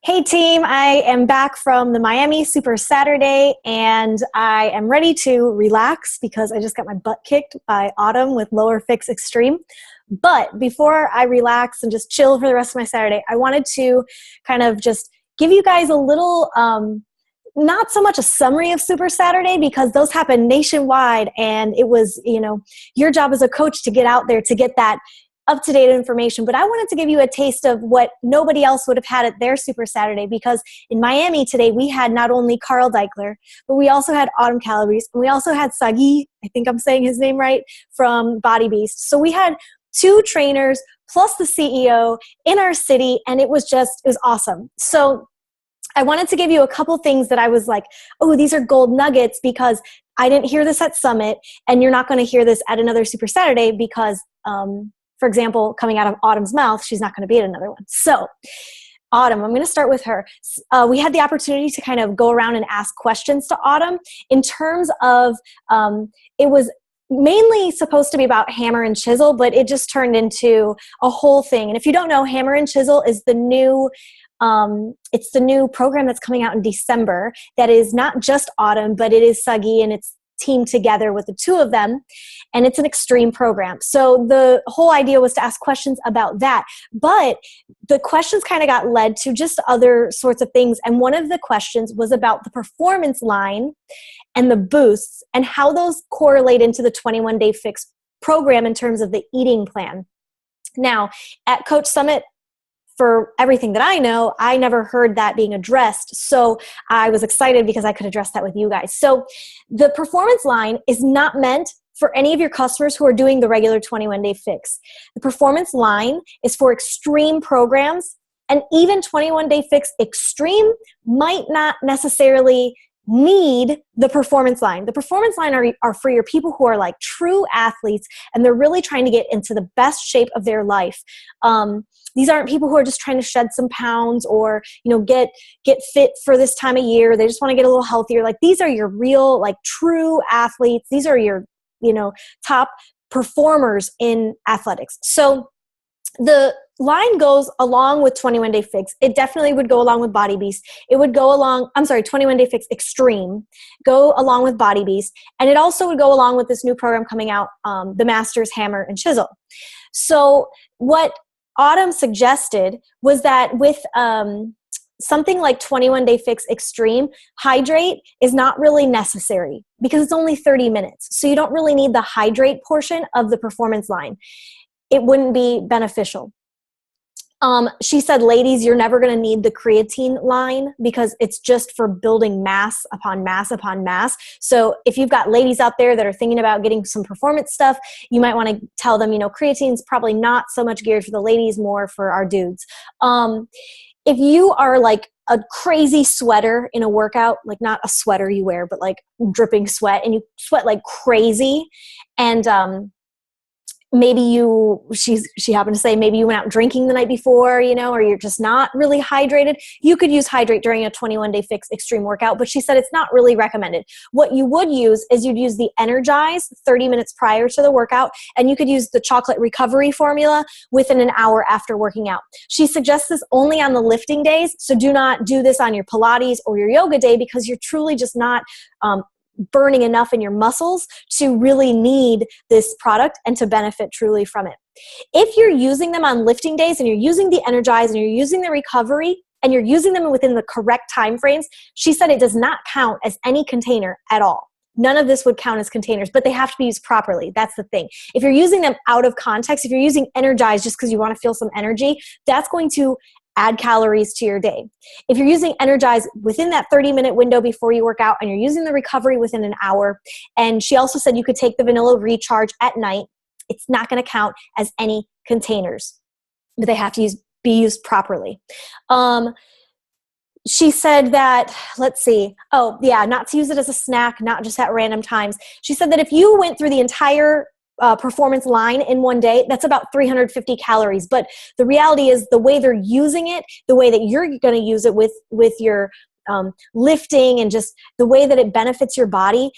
Hey team, I am back from the Miami Super Saturday and I am ready to relax because I just got my butt kicked by Autumn with Lower Fix Extreme. But before I relax and just chill for the rest of my Saturday, I wanted to kind of just give you guys a little, not so much a summary of Super Saturday because those happen nationwide and it was, your job as a coach to get out there to get that up-to-date information, but I wanted to give you a taste of what nobody else would have had at their Super Saturday because in Miami today we had not only Carl Deichler, but we also had Autumn Calabrese and we also had Sagi, I think I'm saying his name right, from Body Beast. So we had two trainers plus the CEO in our city and it was awesome. So I wanted to give you a couple things that I was like, oh, these are gold nuggets because I didn't hear this at Summit and you're not going to hear this at another Super Saturday because for example, coming out of Autumn's mouth, she's not going to be at another one. So Autumn, I'm going to start with her. We had the opportunity to kind of go around and ask questions to Autumn in terms of, it was mainly supposed to be about hammer and chisel, but it just turned into a whole thing. And if you don't know, Hammer and Chisel is the new it's the new program that's coming out in December that is not just Autumn, but it is Sagi and it's teamed together with the two of them, and it's an extreme program. So the whole idea was to ask questions about that, but the questions kind of got led to just other sorts of things, and one of the questions was about the performance line and the boosts and how those correlate into the 21-day fix program in terms of the eating plan. Now, at Coach Summit, for everything that I know, I never heard that being addressed. So I was excited because I could address that with you guys. So the performance line is not meant for any of your customers who are doing the regular 21-day fix. The performance line is for extreme programs, and even 21-day fix extreme might not necessarily need the performance line. The performance line are for your people who are like true athletes and they're really trying to get into the best shape of their life. These aren't people who are just trying to shed some pounds or, get fit for this time of year. They just want to get a little healthier. Like these are your real, like true athletes. These are your, top performers in athletics. So the line goes along with 21-day fix. It definitely would go along with Body Beast. It would go along, 21-day fix extreme, go along with Body Beast. And it also would go along with this new program coming out, the Masters Hammer and Chisel. So what Autumn suggested was that with something like 21-day fix extreme, hydrate is not really necessary because it's only 30 minutes. So you don't really need the hydrate portion of the performance line. It wouldn't be beneficial. She said, ladies, you're never going to need the creatine line because it's just for building mass upon mass upon mass. So if you've got ladies out there that are thinking about getting some performance stuff, you might want to tell them, creatine is probably not so much geared for the ladies, more for our dudes. If you are like a crazy sweater in a workout, like not a sweater you wear, but like dripping sweat, and you sweat like crazy, and maybe she happened to say maybe you went out drinking the night before, or you're just not really hydrated. You could use hydrate during a 21-day fix extreme workout, but she said it's not really recommended. What you would use is you'd use the Energize 30 minutes prior to the workout, and you could use the chocolate recovery formula within an hour after working out. She suggests this only on the lifting days, so do not do this on your Pilates or your yoga day because you're truly just not burning enough in your muscles to really need this product and to benefit truly from it. If you're using them on lifting days and you're using the Energize and you're using the recovery and you're using them within the correct time frames, she said it does not count as any container at all. None of this would count as containers, but they have to be used properly. That's the thing. If you're using them out of context, if you're using Energize just because you want to feel some energy, that's going to add calories to your day. If you're using Energize within that 30-minute window before you work out and you're using the recovery within an hour, and she also said you could take the vanilla recharge at night, it's not going to count as any containers, but they have to be used properly. She said that, not to use it as a snack, not just at random times. She said that if you went through the entire performance line in one day, that's about 350 calories. But the reality is the way they're using it, the way that you're going to use it with your lifting and just the way that it benefits your body,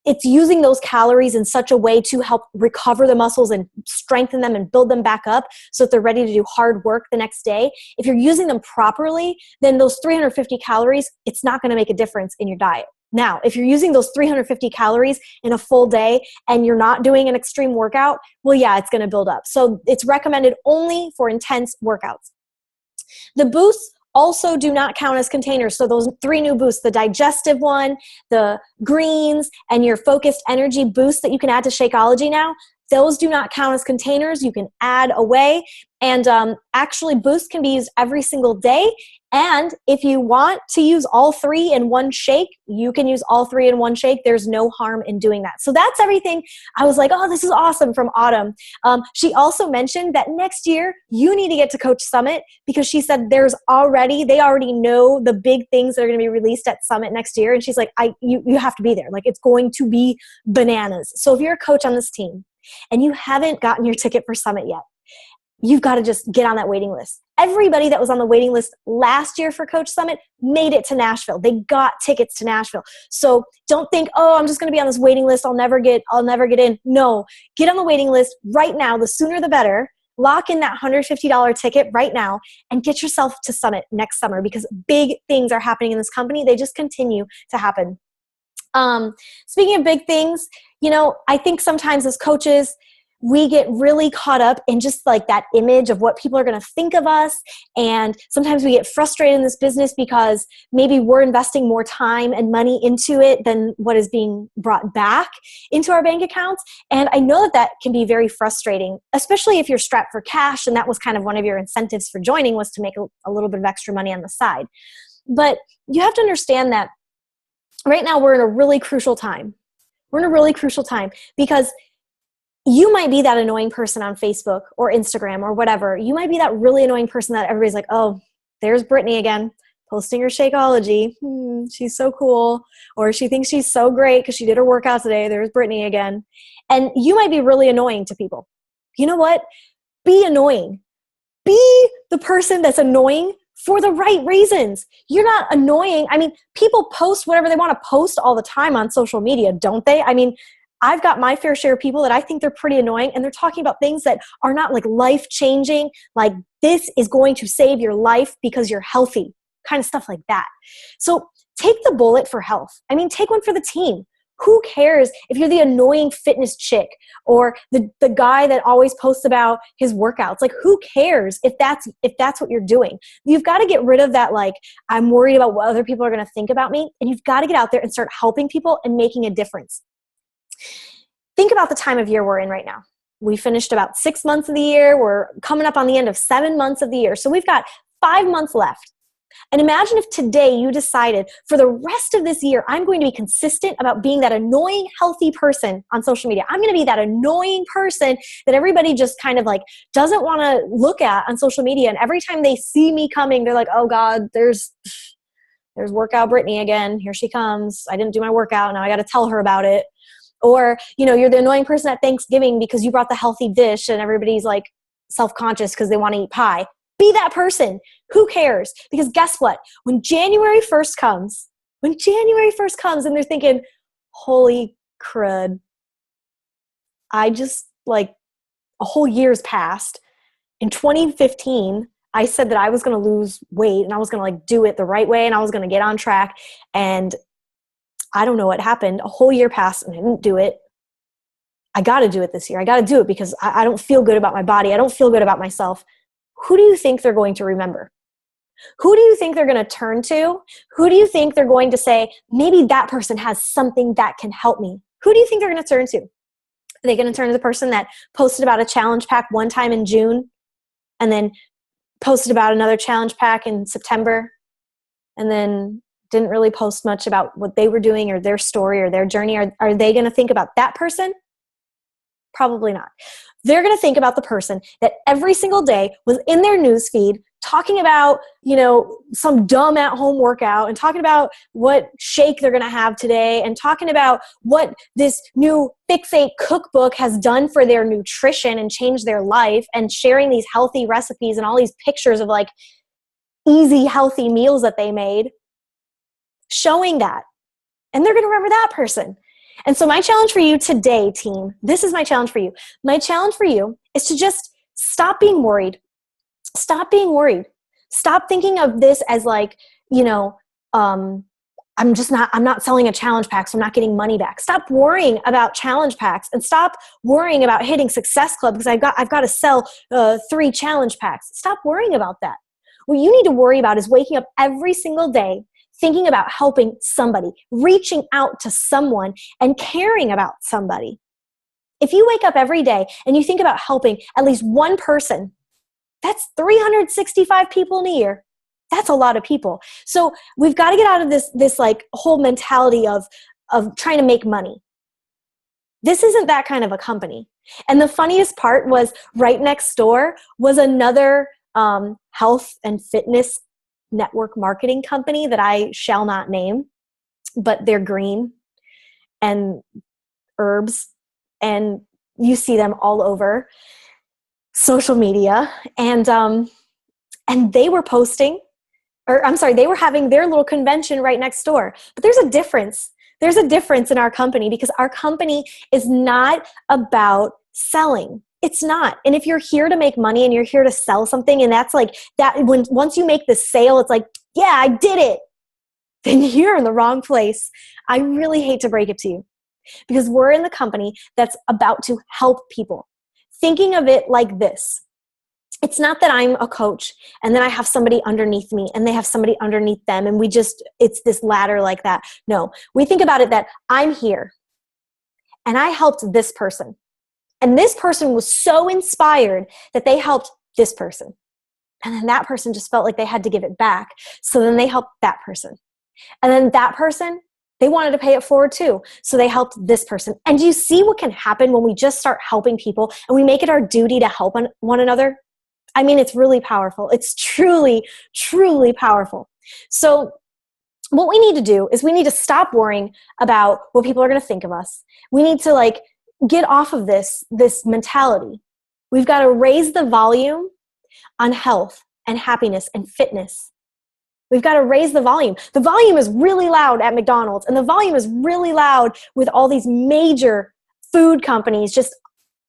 it's using those calories in such a way to help recover the muscles and strengthen them and build them back up so that they're ready to do hard work the next day. If you're using them properly, then those 350 calories, it's not going to make a difference in your diet. Now, if you're using those 350 calories in a full day and you're not doing an extreme workout, well, yeah, it's going to build up. So it's recommended only for intense workouts. The boosts also do not count as containers. So those 3 new boosts, the digestive one, the greens, and your focused energy boost that you can add to Shakeology now, those do not count as containers. You can add away. And actually, boost can be used every single day. And if you want to use all 3 in one shake, you can use all 3 in one shake. There's no harm in doing that. So that's everything. I was like, oh, this is awesome from Autumn. She also mentioned that next year you need to get to Coach Summit because she said they already know the big things that are going to be released at Summit next year. And she's like, you have to be there. Like, it's going to be bananas. So if you're a coach on this team and you haven't gotten your ticket for Summit yet, you've got to just get on that waiting list. Everybody that was on the waiting list last year for Coach Summit made it to Nashville. They got tickets to Nashville. So don't think, oh, I'm just going to be on this waiting list. I'll never get in. No, get on the waiting list right now. The sooner the better. Lock in that $150 ticket right now and get yourself to Summit next summer because big things are happening in this company. They just continue to happen. Speaking of big things, I think sometimes as coaches, we get really caught up in just like that image of what people are going to think of us. And sometimes we get frustrated in this business because maybe we're investing more time and money into it than what is being brought back into our bank accounts. And I know that can be very frustrating, especially if you're strapped for cash. And that was kind of one of your incentives for joining, was to make a little bit of extra money on the side. But you have to understand that right now we're in a really crucial time. We're in a really crucial time because you might be that annoying person on Facebook or Instagram or whatever. You might be that really annoying person that everybody's like, oh, there's Brittany again, posting her Shakeology. She's so cool. Or she thinks she's so great because she did her workout today. There's Brittany again. And you might be really annoying to people. You know what? Be annoying. Be the person that's annoying for the right reasons. You're not annoying. I mean, people post whatever they want to post all the time on social media, don't they? I mean, I've got my fair share of people that I think they're pretty annoying, and they're talking about things that are not like life-changing, like this is going to save your life because you're healthy, kind of stuff like that. So take the bullet for health. I mean, take one for the team. Who cares if you're the annoying fitness chick or the guy that always posts about his workouts? Like, who cares if that's what you're doing? You've got to get rid of that, like, I'm worried about what other people are going to think about me, and you've got to get out there and start helping people and making a difference. Think about the time of year we're in right now. We finished about 6 months of the year. We're coming up on the end of 7 months of the year. So we've got 5 months left. And imagine if today you decided for the rest of this year, I'm going to be consistent about being that annoying, healthy person on social media. I'm going to be that annoying person that everybody just kind of like doesn't want to look at on social media. And every time they see me coming, they're like, oh God, there's workout Brittany again. Here she comes. I didn't do my workout. Now I got to tell her about it. Or, you're the annoying person at Thanksgiving because you brought the healthy dish and everybody's like self-conscious because they want to eat pie. Be that person. Who cares? Because guess what? When January 1st comes and they're thinking, holy crud, I just like a whole year's passed. In 2015, I said that I was going to lose weight and I was going to like do it the right way and I was going to get on track, and I don't know what happened. A whole year passed and I didn't do it. I got to do it this year. I got to do it because I don't feel good about my body. I don't feel good about myself. Who do you think they're going to remember? Who do you think they're going to turn to? Who do you think they're going to say, maybe that person has something that can help me? Who do you think they're going to turn to? Are they going to turn to the person that posted about a challenge pack one time in June and then posted about another challenge pack in September and then didn't really post much about what they were doing or their story or their journey? Are they going to think about that person? Probably not. They're going to think about the person that every single day was in their newsfeed talking about, some dumb at-home workout and talking about what shake they're going to have today and talking about what this new Fix8 cookbook has done for their nutrition and changed their life, and sharing these healthy recipes and all these pictures of like easy, healthy meals that they made. showing that. And they're going to remember that person. And so my challenge for you today, team, this is my challenge for you. My challenge for you is to just stop being worried. Stop being worried. Stop thinking of this as like, I'm not selling a challenge pack, so I'm not getting money back. Stop worrying about challenge packs and stop worrying about hitting Success Club because I've got to sell 3 challenge packs. Stop worrying about that. What you need to worry about is waking up every single day thinking about helping somebody, reaching out to someone and caring about somebody. If you wake up every day and you think about helping at least one person, that's 365 people in a year. That's a lot of people. So we've got to get out of this like whole mentality of trying to make money. This isn't that kind of a company. And the funniest part was right next door was another health and fitness network marketing company that I shall not name, but they're green and herbs, and you see them all over social media. And they were posting, they were having their little convention right next door. But there's a difference. There's a difference in our company because our company is not about selling. It's not. And if you're here to make money and you're here to sell something, and that's like that, once you make the sale, it's like, yeah, I did it, then you're in the wrong place. I really hate to break it to you because we're in the company that's about to help people. Thinking of it like this. It's not that I'm a coach and then I have somebody underneath me and they have somebody underneath them and it's this ladder like that. No, we think about it that I'm here and I helped this person. And this person was so inspired that they helped this person. And then that person just felt like they had to give it back. So then they helped that person. And then that person, they wanted to pay it forward too. So they helped this person. And do you see what can happen when we just start helping people and we make it our duty to help one another? I mean, it's really powerful. It's truly, truly powerful. So what we need to do is we need to stop worrying about what people are going to think of us. We need to get off of this mentality. We've got to raise the volume on health and happiness and fitness. We've got to raise the volume. The volume is really loud at McDonald's, and the volume is really loud with all these major food companies just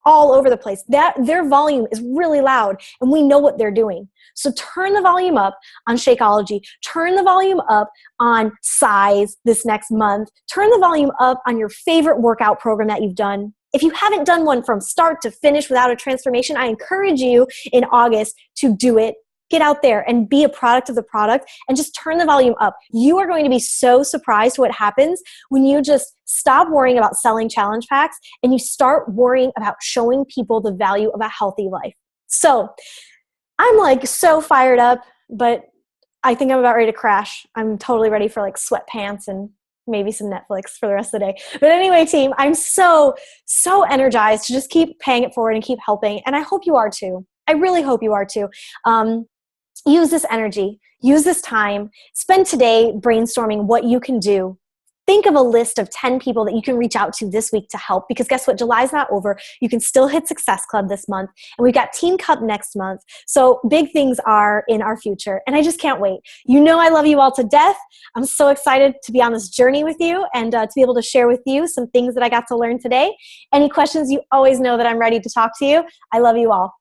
all over the place. Their volume is really loud, and we know what they're doing. So turn the volume up on Shakeology. Turn the volume up on Size this next month. Turn the volume up on your favorite workout program that you've done. If you haven't done one from start to finish without a transformation, I encourage you in August to do it. Get out there and be a product of the product and just turn the volume up. You are going to be so surprised what happens when you just stop worrying about selling challenge packs and you start worrying about showing people the value of a healthy life. So I'm so fired up, but I think I'm about ready to crash. I'm totally ready for sweatpants and maybe some Netflix for the rest of the day. But anyway, team, I'm so energized to just keep paying it forward and keep helping. And I hope you are too. I really hope you are too. Use this energy, use this time, spend today brainstorming what you can do. Think of a list of 10 people that you can reach out to this week to help, because guess what? July's not over. You can still hit Success Club this month, and we've got Teen Cup next month. So big things are in our future, and I just can't wait. You know I love you all to death. I'm so excited to be on this journey with you and to be able to share with you some things that I got to learn today. Any questions, you always know that I'm ready to talk to you. I love you all.